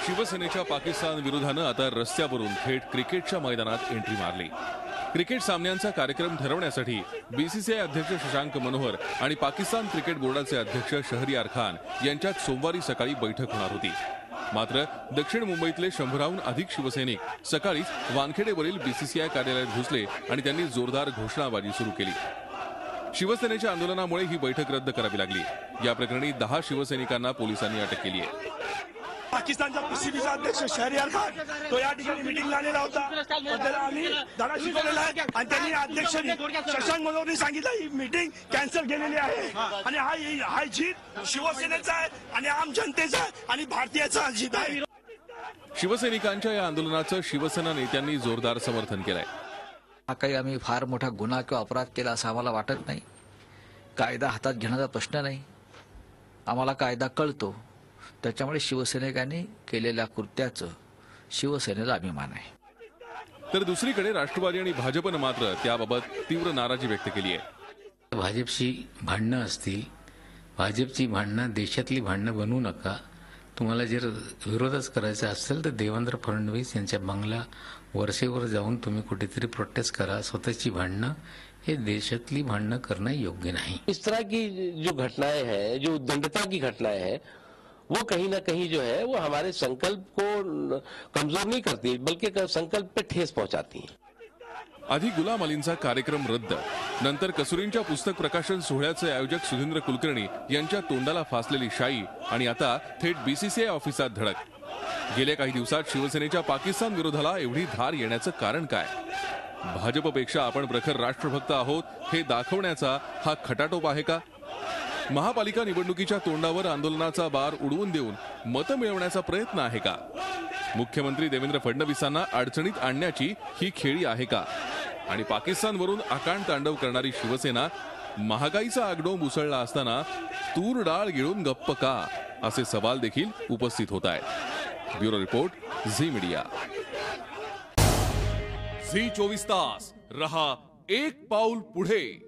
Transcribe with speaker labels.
Speaker 1: शिवसेनेच्या पाकिस्तान विरोधानं आता रस्त्यावरून थेट क्रिकेटच्या मैदानात एंट्री मारली। क्रिकेट सामन्यांचा कार्यक्रम ठरवण्यासाठी बीसीसीआय अध्यक्ष शशांक मनोहर आणि पाकिस्तान क्रिकेट बोर्डाचे अध्यक्ष शहरियार खान यांच्यात सोमवारी सकाळी बैठक होणार होती। मात्र दक्षिण मुंबईतले 100हून अधिक शिवसैनिक सकाळीच वानखेडेवरील बीसीसीआय कार्यालयात घुसले आणि त्यांनी जोरदार घोषणाबाजी सुरू केली। शिवसेनेच्या आंदोलनामुळे ही बैठक रद्द करावी लागली। या प्रकरणी 10 शिवसैनिकांना पोलिसांनी अटक केली आहे।
Speaker 2: पाकिस्तानचा पीसीबीचा अध्यक्ष शहरियार खान तो या ठिकाणी मीटिंगला आलेला होता। त्याला आम्ही धडा शिकवलेला आहे आणि त्यांनी अध्यक्षांनी शशांक मनोहरनी सांगितलं ही मीटिंग कॅन्सल केलेली आहे आणि हा जीत शिवसेनेचा आहे आणि आम जनतेचा आणि भारतीयाचा जीत आहे।
Speaker 1: शिवसैनिकांच्या या आंदोलनाचं शिवसेना नेत्यांनी जोरदार समर्थन केलंय।
Speaker 3: हा काही आम्ही फार मोठा गुन्हा किंवा अपराध केला असं आम्हाला वाटत नाही। कायदा हातात घेण्याचा प्रश्न नाही, आम्हाला कायदा कळतो। त्याच्यामुळे शिवसैनिकांनी केलेल्या कृत्याचं शिवसेनेला अभिमान आहे।
Speaker 1: तर दुसरीकडे राष्ट्रवादी आणि भाजपनं मात्र त्याबाबत तीव्र नाराजी व्यक्त केली आहे।
Speaker 4: भाजपची भांडणं असतील, भाजपची भांडणं देशातली भांडणं बनवू नका। तुम्हाला जर विरोधच करायचा असेल तर देवेंद्र फडणवीस यांच्या बंगला वर्षेवर जाऊन तुम्ही कुठेतरी प्रोटेस्ट करा। स्वतःची भांडणं हे देशातली भांडणं करणं योग्य नहीं।
Speaker 5: इस तरह की जो घटनाएं हैं, जो उद्दंडता की घटनाएं हैं, वो कहीं ना कहीं जो है वो हमारे संकल्प को कमजोर नहीं करती बल्कि संकल्प पे ठेस पहुंचाती हैं।
Speaker 1: आधी गुलाम अलींचा कार्यक्रम रद्द, नंतर कसुरींच्या पुस्तक प्रकाशन सोहळ्याचे आयोजक सुधींद्र कुलकर्णी यांच्या तोंडाला फासलेली शाई आणि आता थेट बीसीसीआय ऑफिसात धडक। गेल्या काही दिवसात शिवसेनेच्या पाकिस्तान विरोधाला एवढी धार येण्याचं कारण काय? भाजपपेक्षा आपण प्रखर राष्ट्रभक्त आहोत हे दाखवण्याचा हा खटाटोप आहे का? महापालिका निवडणुकीच्या तोंडावर आंदोलनाचा बार उडवून देऊन मतं मिळवण्याचा प्रयत्न आहे का? मुख्यमंत्री देवेंद्र फडणवीसांना अडचणीत आणण्याची ही खेळी आहे का? आणि पाकिस्तानवरून आकांड तांडव करणारी शिवसेना महागाईचा आगडोंब उसळला असताना तूर डाळ गिळून गप्प का, असे सवाल देखील उपस्थित होत आहेत। Bureau report, Zee media. Zee 24 तास रहा एक पाऊल पुढे।